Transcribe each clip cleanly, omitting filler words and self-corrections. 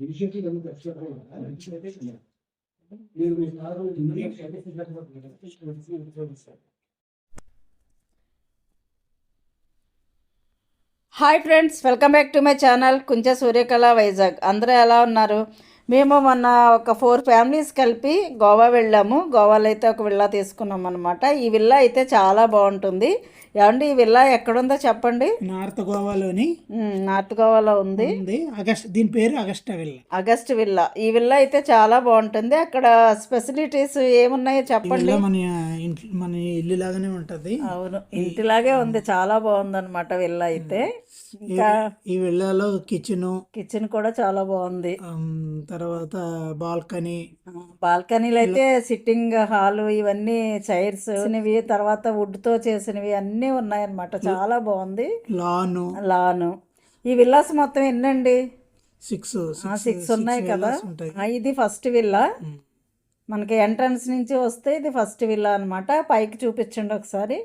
Hi friends, welcome back to my channel Kunche Suryakala Vizag. అందరూ ఎలా ఉన్నారు? మేము మొన్న ఒక 4 ఫ్యామిలీస్ కలిపి గోవా వెళ్ళాము. గోవాలో అయితే ఒక విల్లా తీసుకున్నాం అనమాట. ఈ విల్లా అయితే చాలా బాగుంటుంది. ఏమండి, ఈ విల్లా ఎక్కడుందో చెప్పండి. నార్త్ గోవాలోని నార్త్ గోవాలో ఉంది. దీని పేరు అగస్ట్ విల్లా. ఈ విల్లా అయితే చాలా బాగుంటుంది. అక్కడ ఫెసిలిటీస్ ఏమున్నాయో చెప్పండి. మన ఇల్లు లాగానే ఉంటది. అవును, ఇంటిలాగే ఉంది. చాలా బాగుంది అనమాట విల్లా అయితే. ఇంకా ఈ విల్లాలో కిచెన్ కూడా చాలా బాగుంది. తర్వాత బాల్కనీలు అయితే సిట్టింగ్ హాల్, ఇవన్నీ చైర్స్ తర్వాత వుడ్ తో చేసినవి అన్నీ ఉన్నాయన్నమాట. చాలా బాగుంది. లాను ఈ విల్లాస్ మొత్తం ఎన్నండి? 6 ఉన్నాయి కదా. ఇది ఫస్ట్ విల్లా. మనకి ఎంట్రన్స్ నుంచి వస్తే ఇది ఫస్ట్ విల్లా అనమాట. పైకి చూపించండి ఒకసారి.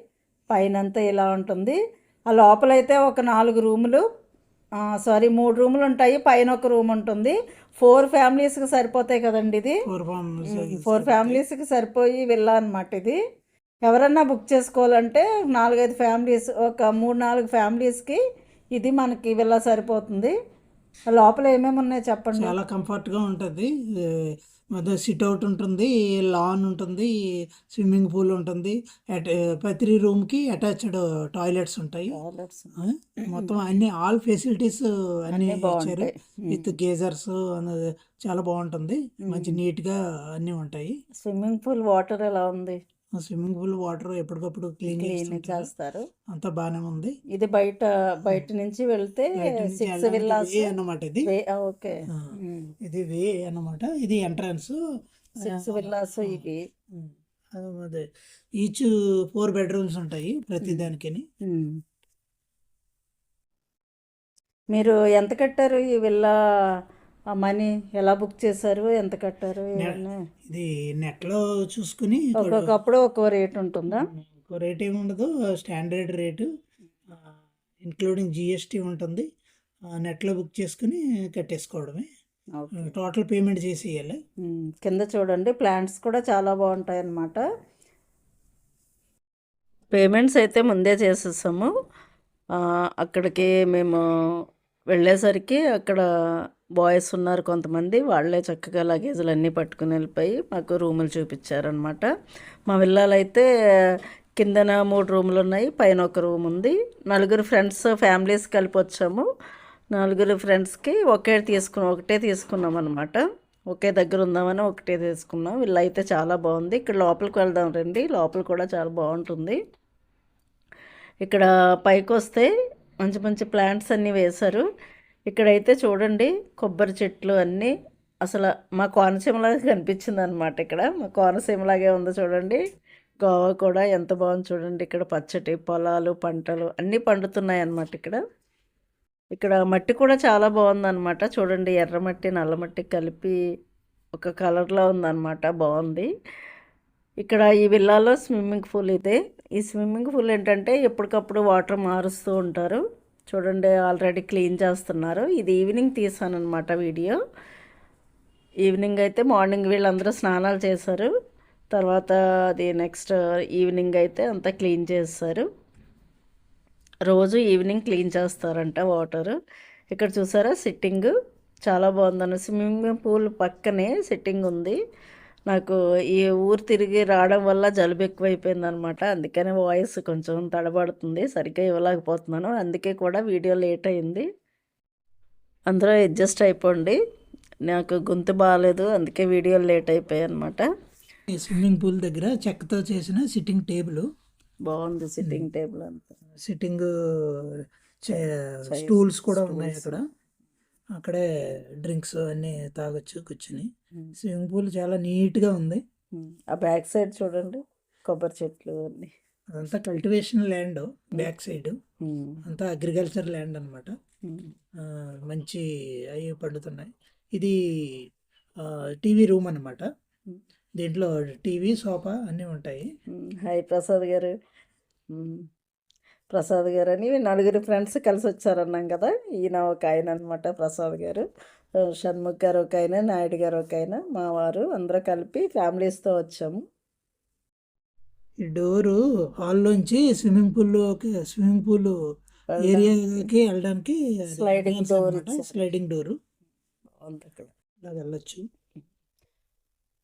పైనంతా ఇలా ఉంటుంది. ఆ లోపలైతే ఒక 4 రూములు, 3 రూములు ఉంటాయి. పైన ఒక రూమ్ ఉంటుంది. 4 ఫ్యామిలీస్కి సరిపోతాయి కదండి. ఇది 4 ఫ్యామిలీస్కి సరిపోయి విల్లా అనమాట. ఇది ఎవరన్నా బుక్ చేసుకోవాలంటే 4-5 ఫ్యామిలీస్, ఒక 3-4 ఫ్యామిలీస్కి ఇది మనకి విల్లా సరిపోతుంది. లోపల ఏమేమి ఉన్నాయో చెప్పండి. చాలా కంఫర్ట్గా ఉంటుంది. సిట్అవుట్ ఉంటుంది, లాన్ ఉంటుంది, స్విమ్మింగ్ పూల్ ఉంటుంది. ప్రతి రూమ్కి అటాచ్డ్ టాయిలెట్స్ ఉంటాయి. మొత్తం అన్ని ఆల్ ఫెసిలిటీస్ అన్ని ఇచ్చారు. విత్ గేజర్స్ అన్నది చాలా బాగుంటుంది. మంచి నీట్గా అన్నీ ఉంటాయి. స్విమ్మింగ్ పూల్ వాటర్ ఎలా ఉంది? స్విమ్మింగ్ పూల్ వాటర్ ఎప్పటికప్పుడు క్లీన్ చేస్తారు. అంతా బాగానే ఉంది. ఇది బయట నుంచి వెళ్తే 6 విల్లాస్ అన్నమాట. ఇది ఓకే, ఇది వే అన్నమాట. ఇది ఎంట్రన్స్. 6 విల్లాస్ ఇవి. అదే ఈచ్ 4 బెడ్రూమ్స్ ఉంటాయి ప్రతి దానికి. మీరు ఎంత కట్టారు ఈ విల్లా? మనీ ఎలా బుక్ చేశారు? ఎంత కట్టారు? ఇది నెట్లో చూసుకుని ఒక్కొక్కప్పుడు ఒక్కో రేట్ ఉంటుందా? ఒక్కో రేట్ ఏమి ఉండదు. స్టాండర్డ్ రేటు ఇంక్లూడింగ్ జిఎస్టీ ఉంటుంది. నెట్లో బుక్ చేసుకుని కట్టేసుకోవడమే. టోటల్ పేమెంట్ చేసేయాలి. కింద చూడండి, ప్లాంట్స్ కూడా చాలా బాగుంటాయి అన్నమాట. పేమెంట్స్ అయితే ముందే చేసేసాము. అక్కడికి మేము వెళ్ళేసరికి అక్కడ బాయ్స్ ఉన్నారు కొంతమంది. వాళ్ళే చక్కగా లగేజ్లు అన్నీ పట్టుకుని వెళ్ళిపోయి మాకు రూములు చూపించారనమాట. మా విల్లాలో అయితే కిందన 3 రూములు ఉన్నాయి, పైన ఒక రూమ్ ఉంది. 4 ఫ్రెండ్స్ ఫ్యామిలీస్ కలిపి వచ్చాము. 4 ఫ్రెండ్స్కి ఒకటే తీసుకున్నాం అనమాట. ఒకే దగ్గర ఉందామని ఒకటే తీసుకున్నాం. విల్లా అయితే చాలా బాగుంది. ఇక్కడ లోపలికి వెళ్దాం రండి. లోపల కూడా చాలా బాగుంటుంది. ఇక్కడ పైకి వస్తే మంచి మంచి ప్లాంట్స్ అన్నీ వేశారు. ఇక్కడైతే చూడండి, కొబ్బరి చెట్లు అన్నీ అసలు మా కోనసీమలాగా కనిపించింది అనమాట. ఇక్కడ మా కోనసీమలాగే ఉంది చూడండి. గోవా కూడా ఎంత బాగుంది చూడండి. ఇక్కడ పచ్చటి పొలాలు, పంటలు అన్నీ పండుతున్నాయి అన్నమాట. ఇక్కడ మట్టి కూడా చాలా బాగుందన్నమాట. చూడండి, ఎర్రమట్టి నల్లమట్టి కలిపి ఒక కలర్లో ఉందన్నమాట. బాగుంది. ఇక్కడ ఈ విల్లాలో స్విమ్మింగ్ పూల్ ఇదే. ఈ స్విమ్మింగ్ పూల్ ఏంటంటే ఎప్పటికప్పుడు వాటర్ మారుస్తూ ఉంటారు. చూడండి, ఆల్రెడీ క్లీన్ చేస్తున్నారు. ఇది ఈవినింగ్ తీసాను అనమాట వీడియో. ఈవినింగ్ అయితే మార్నింగ్ వీళ్ళందరూ స్నానాలు చేశారు. తర్వాత అది నెక్స్ట్ ఈవినింగ్ అయితే అంతా క్లీన్ చేస్తారు. రోజు ఈవినింగ్ క్లీన్ చేస్తారంట వాటరు. ఇక్కడ చూసారా సిట్టింగ్ చాలా బాగుందన్న. స్విమ్మింగ్ పూల్ పక్కనే సిట్టింగ్ ఉంది. నాకు ఈ ఊరు తిరిగి రావడం వల్ల జలుబు ఎక్కువైపోయింది అనమాట. అందుకనే వాయిస్ కొంచెం తడబడుతుంది, సరిగ్గా ఇవ్వలేకపోతున్నాను. అందుకే కూడా వీడియో లేట్ అయింది. అందరూ అడ్జస్ట్ అయిపోండి. నాకు గొంతు బాగాలేదు, అందుకే వీడియో లేట్ అయిపోయాయి అనమాట. స్విమ్మింగ్ పూల్ దగ్గర చెక్కతో చేసిన సిట్టింగ్ టేబుల్ బాగుంది. సిట్టింగ్ టేబుల్ అంతా, సిట్టింగ్ స్టూల్స్ కూడా ఉన్నాయి అక్కడ. అక్కడే డ్రింక్స్ అన్నీ తాగొచ్చు కూర్చుని. స్విమ్మింగ్ పూల్ చాలా నీట్గా ఉంది. ఆ బ్యాక్ సైడ్ చూడండి, కొబ్బరి చెట్లు అన్నీ. అదంతా కల్టివేషన్ ల్యాండ్. బ్యాక్ సైడ్ అంతా అగ్రికల్చర్ ల్యాండ్ అనమాట. మంచి అవి పండుతున్నాయి. ఇది టీవీ రూమ్ అనమాట. దీంట్లో టీవీ, సోఫా అన్నీ ఉంటాయి. హాయ్ ప్రసాద్ గారు. ప్రసాద్ గారు అని నలుగురు ఫ్రెండ్స్ కలిసి వచ్చారన్నాం కదా. ఈయన ఒక ఆయన అనమాట ప్రసాద్ గారు, షణ్ముఖ్ గారు ఒక ఆయన, నాయుడు గారు ఒక ఆయన, మా వారు అందరూ కలిపి ఫ్యామిలీస్తో వచ్చాము. ఈ డోరు హాల్లోంచి స్విమ్మింగ్ పూల్ ఏరియాకి వెళ్ళడానికి స్లైడింగ్ డోర్ ఇచ్చారు. స్లైడింగ్ డోరు బాగుంది అక్కడ. ఇలా వెళ్ళొచ్చు.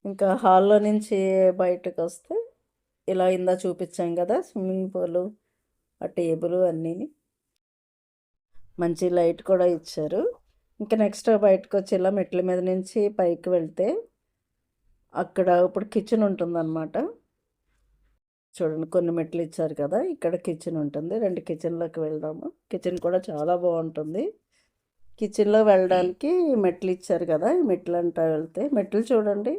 ఇంకా హాల్లో నుంచి బయటకు వస్తే ఇలా ఇందా చూపించాం కదా స్విమ్మింగ్ పూలు, ఆ టేబుల్ అన్నీ మంచి లైట్ కూడా ఇచ్చారు. ఇంకా నెక్స్ట్ బయటకు వచ్చి ఇలా మెట్ల మీద నుంచి పైకి వెళ్తే అక్కడ ఇప్పుడు కిచెన్ ఉంటుందన్నమాట. చూడండి కొన్ని మెట్లు ఇచ్చారు కదా, ఇక్కడ కిచెన్ ఉంటుంది. 2 కిచెన్లోకి వెళ్దాము. కిచెన్ కూడా చాలా బాగుంటుంది. కిచెన్లో వెళ్ళడానికి మెట్లు ఇచ్చారు కదా, ఈ మెట్లు అంటా వెళ్తే మెట్లు చూడండి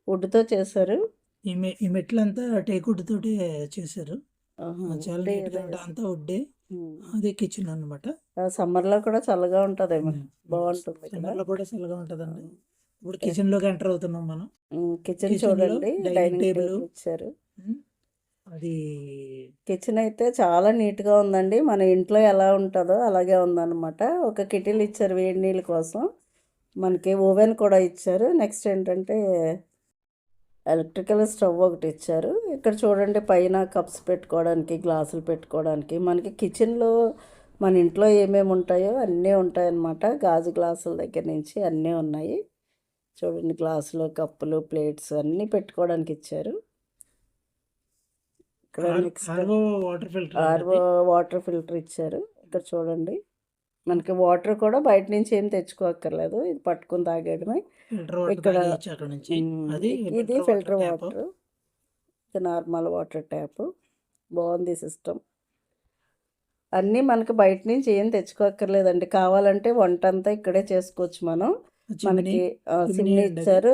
వుడ్తో చేశారు. ఈ మెట్లంతా టేకుడ్ తోటి చేశారు. ఆహా, చాలా వుడ్డే నీట్గా ఏదో. అంతా వుడ్డే. ఉమ్. అదే కిచెన్ అనమాట. సమ్మర్లో కూడా చల్లగా ఉంటుందేమో, బాగుంటుంది ఇక్కడ. సమ్మర్లో కూడా చల్లగా ఉంటుందండి. ఇప్పుడు కిచెన్లోకి ఎంటర్ అవుతున్నాం మనం. కిచెన్ కిచెన్లో చూడండి డైనింగ్ డైనింగ్ టేబుల్. టేబుల్ ఇచ్చారు. అది కిచెన్ అయితే చాలా నీట్గా ఉందండి. మన ఇంట్లో ఎలా ఉంటుందో అలాగే ఉందన్నమాట. ఒక కిటిల్ ఇచ్చారు వేడి నీళ్ళ కోసం, మనకి ఓవెన్ కూడా ఇచ్చారు. నెక్స్ట్ ఏంటంటే ఎలక్ట్రికల్ స్టవ్ ఒకటి ఇచ్చారు. ఇక్కడ చూడండి పైన కప్స్ పెట్టుకోవడానికి, గ్లాసులు పెట్టుకోవడానికి. మనకి కిచెన్లో మన ఇంట్లో ఏమేమి ఉంటాయో అన్నీ ఉంటాయన్నమాట. గాజు గ్లాసుల దగ్గర నుంచి అన్నీ ఉన్నాయి. చూడండి గ్లాసులు, కప్పులు, ప్లేట్స్ అన్నీ పెట్టుకోవడానికి ఇచ్చారు. ఇక్కడ next RO water filter. RO water filter ఇచ్చారు. ఇక్కడ చూడండి మనకి వాటర్ కూడా బయట నుంచి ఏం తెచ్చుకోక్కర్లేదు, ఇది పట్టుకుని తాగడమే. ఫిల్టర్ వాటర్ ఇక్కడ తాగేయచ్చు అక్కడ నుంచి. అది ఇది ఫిల్టర్ వాటర్, ఇది నార్మల్ వాటర్ ట్యాప్. బాగుంది సిస్టమ్. అన్నీ మనకి బయట నుంచి ఏం తెచ్చుకోక్కర్లేదండి. కావాలంటే వంట అంతా ఇక్కడే చేసుకోవచ్చు మనం. మనకి సిమ్ని ఇచ్చారు.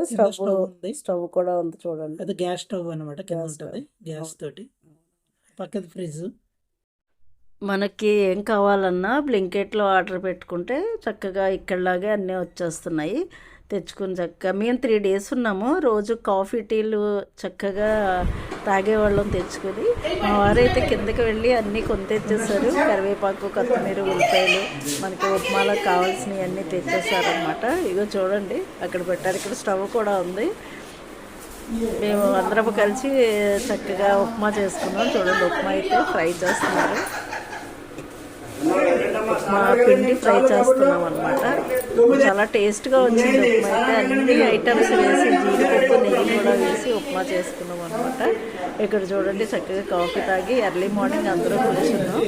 స్టవ్ కూడా ఉంది చూడండి. అది గ్యాస్ స్టవ్ అనమాట. కింద గ్యాస్ ఉంటుంది స్టవ్. గ్యాస్ తోటి. పక్కది ఫ్రిడ్జ్. మనకి ఏం కావాలన్నా బ్లింకెట్లో ఆర్డర్ పెట్టుకుంటే చక్కగా ఇక్కడలాగే అన్నీ వచ్చేస్తున్నాయి. తెచ్చుకుని చక్కగా మేము 3 days ఉన్నాము. రోజు కాఫీ టీలు చక్కగా తాగేవాళ్ళం తెచ్చుకొని. మా వారైతే కిందకి వెళ్ళి అన్నీ కొని తెచ్చేసారు. కరివేపాకు, కొత్తిమీర, ఉల్లిపాయలు, మనకి ఉప్మాలకు కావాల్సినవి అన్నీ తెచ్చేసారనమాట. ఇగో చూడండి అక్కడ పెట్టారు. ఇక్కడ స్టవ్ కూడా ఉంది. మేము అందరం కలిసి చక్కగా ఉప్మా చేసుకున్నాం. చూడండి ఉప్మా అయితే ఫ్రై చేస్తున్నారు. ఉప్మా పిండి ఫ్రై చేస్తున్నాం అనమాట. చాలా టేస్ట్గా వచ్చింది ఉప్మా అయితే. అన్ని ఐటమ్స్ వేసి జీడిపప్పు, నెయ్యి కూడా వేసి ఉప్మా చేసుకున్నాం అనమాట. ఇక్కడ చూడండి చక్కగా కాఫీ తాగి ఎర్లీ మార్నింగ్ అందరూ కూర్చున్నాం.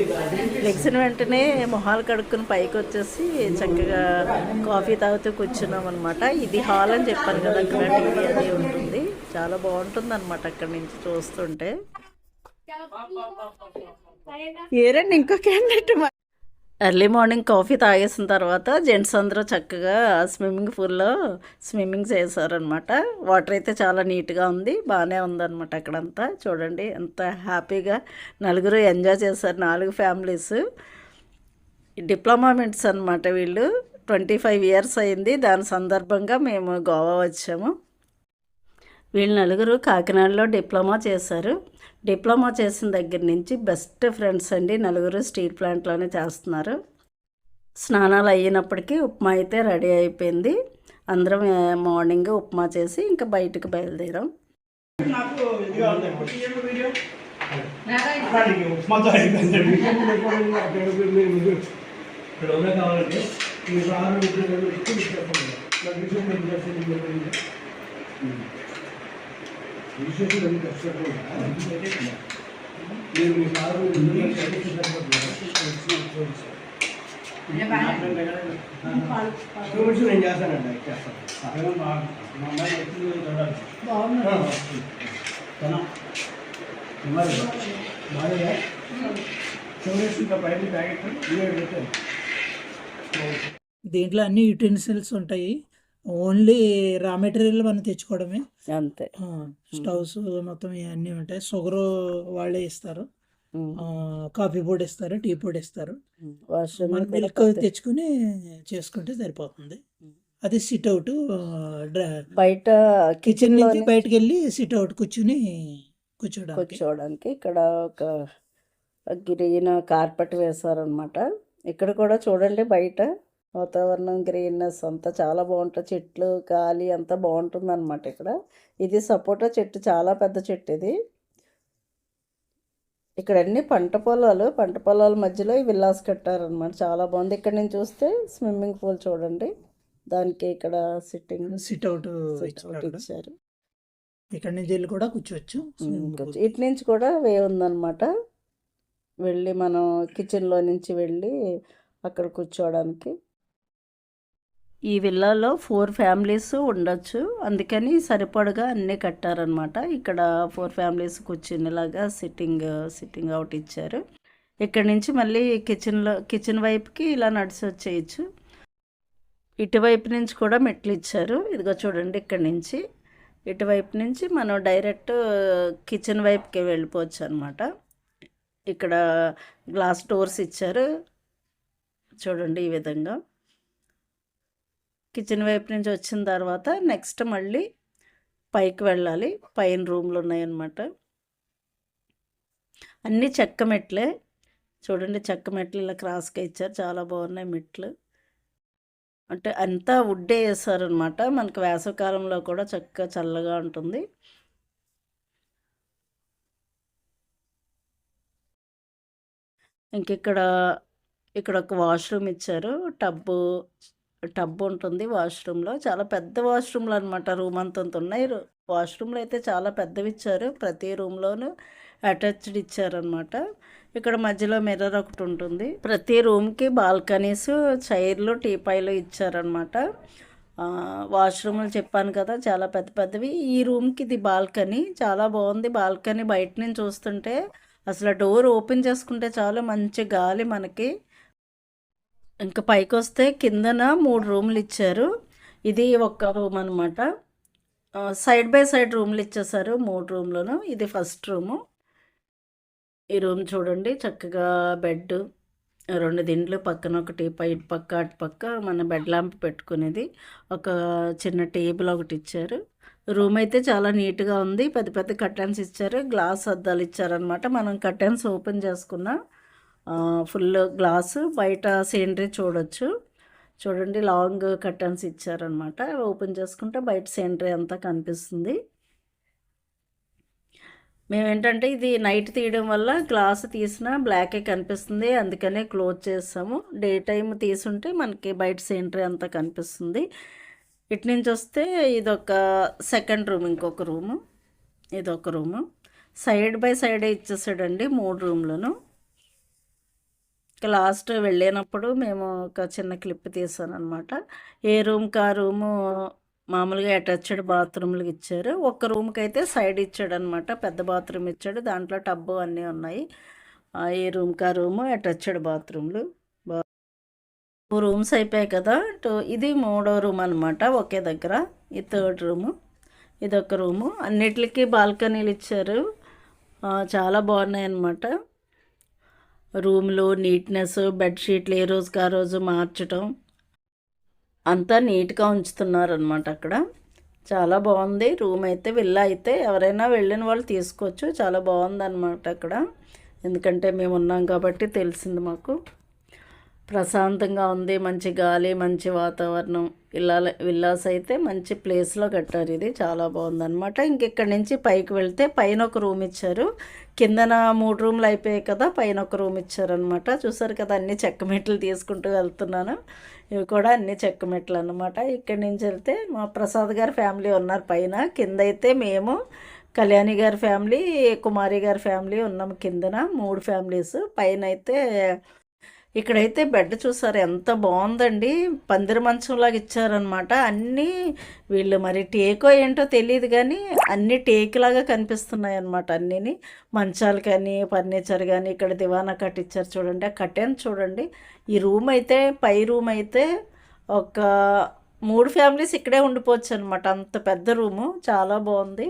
లెగ్సిన వెంటనే మొహాలు కడుక్కుని పైకి వచ్చేసి చక్కగా కాఫీ తాగుతూ కూర్చున్నాం అనమాట. ఇది హాల్ అని చెప్పాను కదా, అక్కడ టీవీ అది ఉంటుంది. చాలా బాగుంటుంది అనమాట అక్కడి నుంచి చూస్తుంటే. ఏరండి ఇంకో క్యాండిడేట్. ఎర్లీ మార్నింగ్ కాఫీ తాగేసిన తర్వాత జెంట్స్ అందరూ చక్కగా స్విమ్మింగ్ పూల్లో స్విమ్మింగ్ చేశారనమాట. వాటర్ అయితే చాలా నీట్గా ఉంది, బాగానే ఉందన్నమాట అక్కడంతా. చూడండి ఎంత హ్యాపీగా నలుగురు ఎంజాయ్ చేశారు, 4 ఫ్యామిలీస్. డిప్లొమా మెట్స్ అనమాట వీళ్ళు. 25 years అయింది. దాని సందర్భంగా మేము గోవా వచ్చాము. వీళ్ళు నలుగురు కాకినాడలో డిప్లొమా చేశారు. డిప్లొమా చేసిన దగ్గర నుంచి బెస్ట్ ఫ్రెండ్స్ అండి. నలుగురు స్టీల్ ప్లాంట్లోనే చేస్తున్నారు. స్నానాలు అయినప్పటికీ ఉప్మా అయితే రెడీ అయిపోయింది. అందరం మార్నింగ్ ఉప్మా చేసి ఇంకా బయటకు బయలుదేరాం. నేను చేస్తానండి. దీంట్లో అన్ని యూటెన్సిల్స్ ఉంటాయి. ఓన్లీ రా మెటీరియల్ మనం తెచ్చుకోవడమే అంతే. స్టవ్స్ మొత్తం ఇవన్నీ ఉంటాయి. షుగర్ వాళ్ళే ఇస్తారు, కాఫీ పొడి ఇస్తారు, టీ పొడి ఇస్తారు. మన మిల్క్ తెచ్చుకుని చేసుకుంటే సరిపోతుంది. అది సిట్ అవుట్. బయట కిచెన్ నుంచి బయటకు వెళ్ళి సిట్ అవుట్ కూర్చోడానికి ఇక్కడ ఒక గ్రీన్ కార్పెట్ వేశారనమాట. ఇక్కడ కూడా చూడండి బయట వాతావరణం గ్రీన్నెస్ అంతా చాలా బాగుంటుంది. చెట్లు గాలి అంతా బాగుంటుంది అనమాట ఇక్కడ. ఇది సపోటా చెట్టు, చాలా పెద్ద చెట్టు ఇది. ఇక్కడ అన్ని పంట పొలాల మధ్యలో ఈ విల్లాస్ కట్టారనమాట. చాలా బాగుంది. ఇక్కడ నుంచి చూస్తే స్విమ్మింగ్ పూల్ చూడండి, దానికి ఇక్కడ సిట్అవుట్ ఇచ్చారు. ఇక్కడ నుంచి వెళ్ళి కూడా కూర్చోవచ్చు. ఇటు నుంచి కూడా వే ఉందన్నమాట. వెళ్ళి మనం కిచెన్లో నుంచి వెళ్ళి అక్కడ కూర్చోవడానికి. ఈ విల్లాలో 4 ఫ్యామిలీస్ ఉండొచ్చు, అందుకని సరిపడగా అన్నీ కట్టారనమాట. ఇక్కడ 4 ఫ్యామిలీస్ కూర్చునేలాగా సిట్టింగ్ అవుట్ ఇచ్చారు. ఇక్కడ నుంచి మళ్ళీ కిచెన్ వైపుకి ఇలా నడిచి వచ్చేయచ్చు. ఇటువైపు నుంచి కూడా మెట్లు ఇచ్చారు. ఇదిగో చూడండి, ఇక్కడ నుంచి ఇటువైపు నుంచి మనం డైరెక్ట్ కిచెన్ వైపుకి వెళ్ళిపోవచ్చు అనమాట. ఇక్కడ గ్లాస్ డోర్స్ ఇచ్చారు చూడండి. ఈ విధంగా కిచెన్ వైపు నుంచి వచ్చిన తర్వాత నెక్స్ట్ మళ్ళీ పైకి వెళ్ళాలి. పైన రూమ్లు ఉన్నాయన్నమాట. అన్నీ చెక్క మెట్లే చూడండి. చెక్క మెట్లు ఇలా క్రాస్గా ఇచ్చారు, చాలా బాగున్నాయి మెట్లు. అంటే అంతా వుడ్డే వేసారనమాట. మనకు వేసవికాలంలో కూడా చక్కగా చల్లగా ఉంటుంది. ఇంక ఇక్కడ ఒక వాష్రూమ్ ఇచ్చారు. టబ్బు ఉంటుంది వాష్రూమ్లో. చాలా పెద్ద వాష్రూమ్లు అనమాట. రూమ్ అంతంత ఉన్నాయి. వాష్రూమ్లు అయితే చాలా పెద్దవి ఇచ్చారు. ప్రతి రూమ్లోనూ అటాచ్డ్ ఇచ్చారనమాట. ఇక్కడ మధ్యలో మిర్రర్ ఒకటి ఉంటుంది. ప్రతి రూమ్కి బాల్కనీస్, చైర్లు, టీపాయిలు ఇచ్చారనమాట. వాష్రూమ్లు చెప్పాను కదా, చాలా పెద్ద పెద్దవి. ఈ రూమ్కి ఇది బాల్కనీ, చాలా బాగుంది. బాల్కనీ బయట నుంచి చూస్తుంటే అసలు డోర్ ఓపెన్ చేసుకుంటే చాలా మంచి గాలి మనకి. ఇంకా పైకి వస్తే కిందన 3 రూమ్లు ఇచ్చారు. ఇది ఒక రూమ్ అనమాట. సైడ్ బై సైడ్ రూమ్లు ఇచ్చేసారు 3 రూమ్లను. ఇది ఫస్ట్ రూము. ఈ రూమ్ చూడండి, చక్కగా బెడ్, 2 దిండ్లు, పక్కన ఒకటి, ఇటు పక్క అటు పక్క మన బెడ్ ల్యాంప్ పెట్టుకునేది, ఒక చిన్న టేబుల్ ఒకటి ఇచ్చారు. రూమ్ అయితే చాలా నీట్గా ఉంది. పెద్ద పెద్ద కర్టన్స్ ఇచ్చారు. గ్లాస్ అద్దాలు ఇచ్చారనమాట. మనం కర్టన్స్ ఓపెన్ చేసుకున్న ఫుల్ గ్లాసు, బయట సీనరీ చూడొచ్చు. చూడండి, లాంగ్ కర్టన్స్ ఇచ్చారనమాట. ఓపెన్ చేసుకుంటే బయట సీనరీ అంతా కనిపిస్తుంది. మేమేంటంటే ఇది నైట్ తీయడం వల్ల గ్లాస్ తీసినా బ్లాకే కనిపిస్తుంది, అందుకనే క్లోజ్ చేస్తాము. డే టైం తీసుంటే మనకి బయట సీనరీ అంతా కనిపిస్తుంది. ఇటు నుంచి వస్తే ఇదొక సెకండ్ రూమ్, ఇంకొక రూము, ఇదొక రూము. సైడ్ బై సైడే ఇచ్చేసాడండి 3 రూమ్లను. లాస్ట్ వెళ్ళినప్పుడు మేము ఒక చిన్న క్లిప్ తీసాను అనమాట. ఏ రూమ్కి ఆ రూము మామూలుగా అటాచ్డ్ బాత్రూమ్లు ఇచ్చారు. ఒక్క రూమ్కి అయితే సైడ్ ఇచ్చాడు అనమాట. పెద్ద బాత్రూమ్ ఇచ్చాడు, దాంట్లో టబ్బు అన్నీ ఉన్నాయి. ఏ రూమ్కి ఆ రూము అటాచ్డ్ బాత్రూమ్లు. 2 రూమ్స్ అయిపోయాయి కదా. ఇది 3వ రూమ్ అనమాట ఒకే దగ్గర. ఈ 3rd రూము, ఇదొక రూము. అన్నిటికీ బాల్కనీలు ఇచ్చారు, చాలా బాగున్నాయి అన్నమాట. రూమ్లో నీట్నెస్, బెడ్షీట్లు ఏ రోజుకి ఆ రోజు మార్చడం అంతా నీట్గా ఉంచుతున్నారనమాట. అక్కడ చాలా బాగుంది రూమ్ అయితే. విల్లా అయితే ఎవరైనా వెళ్ళిన వాళ్ళు తీసుకోవచ్చు. చాలా బాగుందన్నమాట అక్కడ, ఎందుకంటే మేము ఉన్నాం కాబట్టి తెలిసింది మాకు. ప్రశాంతంగా ఉంది, మంచి గాలి, మంచి వాతావరణం. విల్లాస్ అయితే మంచి ప్లేస్లో కట్టారు. ఇది చాలా బాగుందన్నమాట. ఇంకెక్కడి నుంచి పైకి వెళ్తే పైన ఒక రూమ్ ఇచ్చారు. కిందన 3 రూమ్లు అయిపోయాయి కదా, పైన ఒక రూమ్ ఇచ్చారనమాట. చూసారు కదా, అన్ని చెక్క మెట్లు తీసుకుంటూ వెళ్తున్నాను. ఇవి కూడా అన్ని చెక్క మెట్లు అన్నమాట. ఇక్కడి నుంచి వెళ్తే మా ప్రసాద్ గారి ఫ్యామిలీ ఉన్నారు పైన. కింద అయితే మేము, కళ్యాణి గారి ఫ్యామిలీ, కుమారి గారి ఫ్యామిలీ ఉన్నాము కిందన. 3 ఫ్యామిలీస్. పైన అయితే ఇక్కడైతే బెడ్ చూసారు ఎంత బాగుందండి. పందిరి మంచంలాగా ఇచ్చారనమాట. అన్నీ వీళ్ళు మరి టేకో ఏంటో తెలియదు కానీ అన్నీ టేకులాగా కనిపిస్తున్నాయి అనమాట. అన్నీ మంచాలు కానీ, ఫర్నిచర్ కానీ, ఇక్కడ దివానా కట్టించారు చూడండి. ఆ కట్టెన్ చూడండి. ఈ రూమ్ అయితే, పై రూమ్ అయితే ఒక 3 ఫ్యామిలీస్ ఇక్కడే ఉండిపోవచ్చు అనమాట. అంత పెద్ద రూము, చాలా బాగుంది.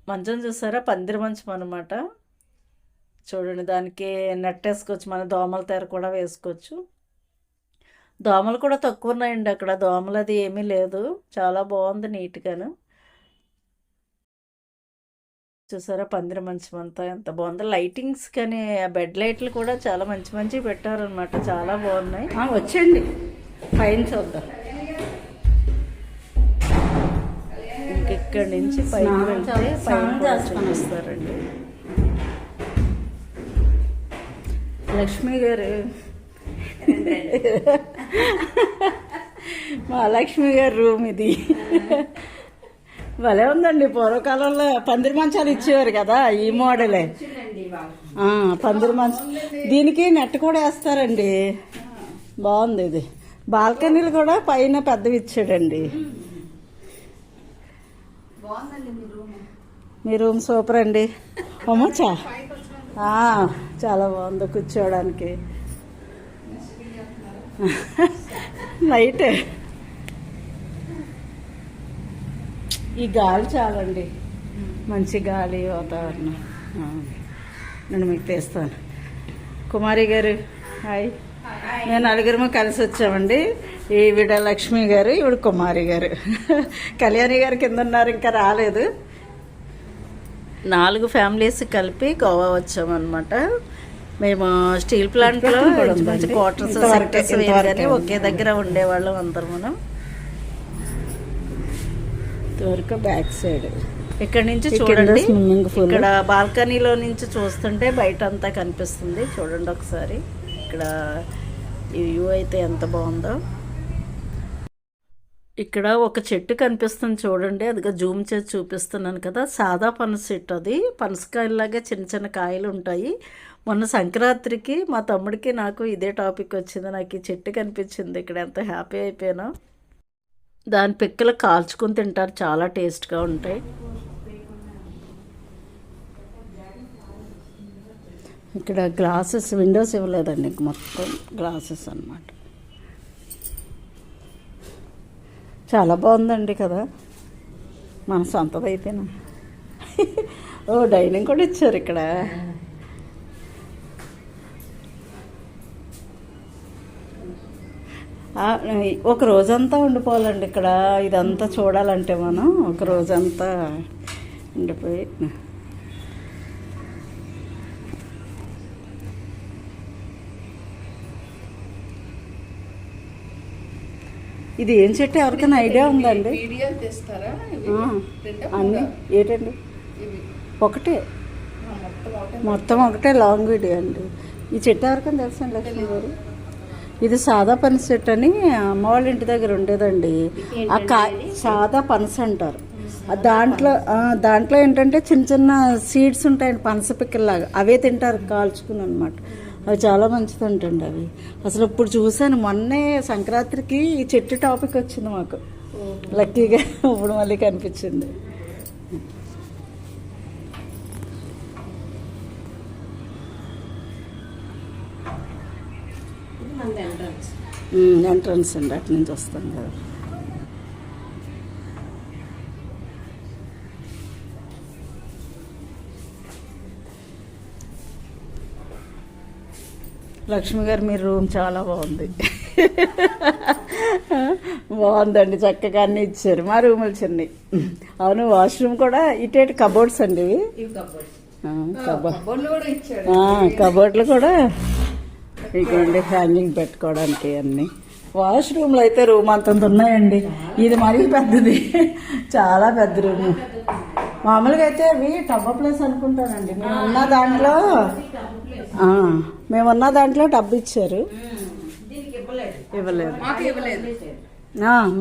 మంచం చూసారా, పందిరి మంచం అనమాట. చూడండి, దానికి నెట్ వేసుకోవచ్చు, మన దోమల తెర కూడా వేసుకోవచ్చు. దోమలు కూడా తక్కువ ఉన్నాయండి అక్కడ. దోమలు అది ఏమీ లేదు, చాలా బాగుంది నీట్గాను. చూసారా పందిరి మంచం అంతా ఎంత బాగుందో, లైటింగ్స్ కానీ ఆ బెడ్ లైట్లు కూడా చాలా మంచి మంచివి పెట్టారనమాట, చాలా బాగున్నాయి. వచ్చేయండి పైన చూద్దాం. ఇంకెక్కడి నుంచి పైకి వెళ్తే పైన చూపిస్తారండి. లక్ష్మి గారు మా లక్ష్మి గారి రూమ్ ఇది. భలే ఉందండి, పూర్వకాలంలో పందిరి మంచాలు ఇచ్చేవారు కదా, ఈ మోడలే పందిరి మంచం. దీనికి నెట్ కూడా వేస్తారండి, బాగుంది ఇది. బాల్కనీలు కూడా పైన పెద్దవి ఇచ్చాడండి. మీ రూమ్ సూపర్ అండి. అమ్మచ్చా చాలా బాగుంది కూర్చోవడానికి. నైట్ ఈ గాలి చాలండి, మంచి గాలి వాతావరణం. నేను మీకు తీస్తాను. కుమారి గారు హాయ్. మేము నలుగురము కలిసి వచ్చామండి. ఈవిడ లక్ష్మి గారు, ఈవిడ కుమారి గారు. కళ్యాణి గారు కింద ఉన్నారు, ఇంకా రాలేదు. 4 ఫ్యామిలీస్ కలిపి గోవా వచ్చామన్నమాట. మేము స్టీల్ ప్లాంట్లో మంచి క్వార్టర్స్ సెక్టర్స్ వేయగానే ఒకే దగ్గర ఉండేవాళ్ళం అందరు. మనం వరకు బ్యాక్ సైడ్ ఇక్కడ నుంచి చూడండి, ఇక్కడ బాల్కనీలో నుంచి చూస్తుంటే బయట అంతా కనిపిస్తుంది. చూడండి ఒకసారి ఇక్కడ ఈ వ్యూ అయితే ఎంత బాగుందో. ఇక్కడ ఒక చెట్టు కనిపిస్తుంది చూడండి, అదిగా జూమ్ చేసి చూపిస్తున్నాను కదా, సాదా పనస చెట్టు. అది పనసకాయలాగా చిన్న చిన్న కాయలు ఉంటాయి. మొన్న సంక్రాంతికి మా తమ్ముడికి నాకు ఇదే టాపిక్ వచ్చింది. నాకు ఈ చెట్టు కనిపించింది ఇక్కడ, ఎంత హ్యాపీ అయిపోయానో. దాని పిక్కలు కాల్చుకుని తింటారు, చాలా టేస్ట్గా ఉంటాయి. ఇక్కడ గ్లాసెస్, విండోస్ ఇవ్వలేదండి, మొత్తం గ్లాసెస్ అన్నమాట. చాలా బాగుందండి కదా, మన సొంతదైతేనా. ఓ డైనింగ్ కూడా ఇచ్చారు ఇక్కడ. ఒక రోజంతా ఉండిపోవాలండి ఇక్కడ, ఇదంతా చూడాలంటే మనం ఒక రోజంతా ఉండిపోయి. ఇది ఏం చెట్టు ఎవరికైనా ఐడియా ఉందండి? అన్నీ ఏంటండి? ఒకటే, మొత్తం ఒకటే లాంగ్ వీడియో అండి. ఈ చెట్టు ఎవరికైనా తెలుసండి లక్ష్మి గారు? ఇది సాదా పనస చెట్టు అని అమ్మ వాళ్ళ ఇంటి దగ్గర ఉండేదండి. ఆ సాదా పనస అంటారు. దాంట్లో ఏంటంటే చిన్న చిన్న సీడ్స్ ఉంటాయండి, పనస పిక్కల్లాగా, అవే తింటారు కాల్చుకుని అనమాట. అవి చాలా మంచిది అంటండి అవి. అసలు ఇప్పుడు చూసాను, మొన్నే సంక్రాంతికి ఈ చెట్టు టాపిక్ వచ్చింది మాకు, లక్కీగా ఇప్పుడు మళ్ళీ కనిపించింది. ఎంట్రన్స్ అండి, అటు నుంచి వస్తాం కదా. లక్ష్మి గారు మీ రూమ్ చాలా బాగుంది. బాగుందండి, చక్కగా అన్నీ ఇచ్చారు. మా రూములు చిన్నవి. అవును, వాష్రూమ్ కూడా ఇటు కబోర్డ్స్ అండి ఇవి. కబోర్డ్లు కూడా ఇటువంటి హ్యాంగింగ్ పెట్టుకోవడానికి అన్ని. వాష్రూమ్లు అయితే రూమ్ అంతంత ఉన్నాయండి. ఇది మరీ పెద్దది, చాలా పెద్ద రూమ్. మామూలుగా అయితే అవి టబ్బ ప్లేస్ అనుకుంటానండి. మేమున్న దాంట్లో టబ్ ఇచ్చారు, ఇవ్వలేదు.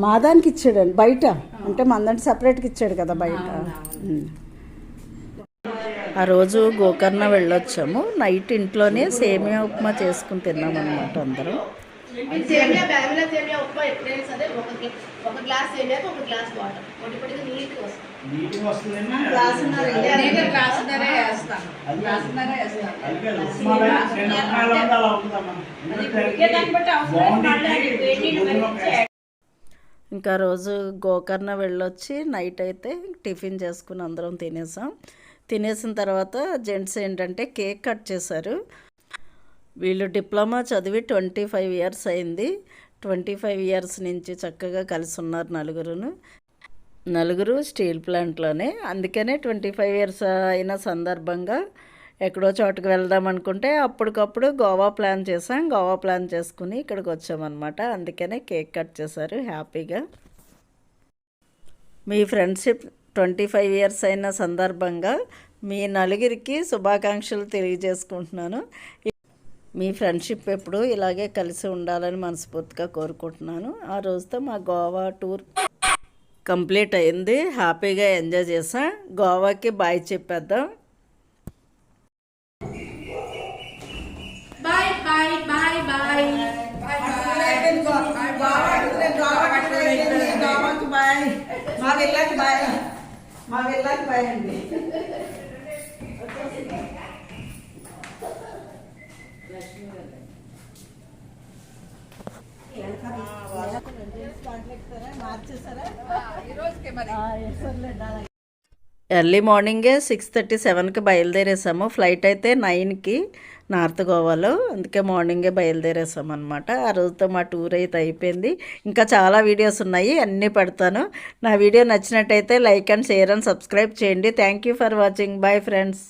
మా దానికి ఇచ్చాడండి బయట, అంటే మందంటే సపరేట్గా ఇచ్చాడు కదా బయట. ఆ రోజు గోకర్ణ వెళ్ళొచ్చాము. నైట్ ఇంట్లోనే సేమియా ఉప్మా చేసుకుని తిన్నాం అనమాట అందరం. ఇంకా రోజు గోకర్ణ వెళ్ళొచ్చి నైట్ అయితే టిఫిన్ చేసుకుని అందరం తినేసాం. తినేసిన తర్వాత జెంట్స్ ఏంటంటే కేక్ కట్ చేశారు. వీళ్ళు డిప్లొమా చదివి 25 ఇయర్స్ అయింది. 25 ఇయర్స్ నుంచి చక్కగా కలిసి ఉన్నారు నలుగురును. నలుగురు స్టీల్ ప్లాంట్లోనే. అందుకనే 25 ఇయర్స్ అయిన సందర్భంగా ఎక్కడో చోటుకు వెళ్దాం అనుకుంటే అప్పటికప్పుడు గోవా ప్లాన్ చేసాం. గోవా ప్లాన్ చేసుకుని ఇక్కడికి వచ్చామన్నమాట. అందుకనే కేక్ కట్ చేశారు హ్యాపీగా. మీ ఫ్రెండ్షిప్ 25 ఇయర్స్ అయిన సందర్భంగా మీ నలుగురికి శుభాకాంక్షలు తెలియజేసుకుంటున్నాను. మీ ఫ్రెండ్షిప్ ఎప్పుడు ఇలాగే కలిసి ఉండాలని మనస్ఫూర్తిగా కోరుకుంటున్నాను. ఆ రోజుతో మా గోవా టూర్ కంప్లీట్ అయింది. హ్యాపీగా ఎంజాయ్ చేసాం. గోవాకి బాయ్ చెప్పేద్దాం. బాయ్ బాయ్ బాయ్ బాయ్ మా వెళ్ళకి బాయ్ అండి. ఎర్లీ మార్నింగే 6:30, 7కి బయలుదేరేసాము. ఫ్లైట్ అయితే 9కి నార్త్ గోవాలో. అందుకే మార్నింగే బయలుదేరేసాము అనమాట. ఆ రోజుతో మా టూర్ అయితే అయిపోయింది. ఇంకా చాలా వీడియోస్ ఉన్నాయి, అన్నీ పెడతాను. నా వీడియో నచ్చినట్టయితే like and share and subscribe చేయండి. Thank you for watching. Bye friends.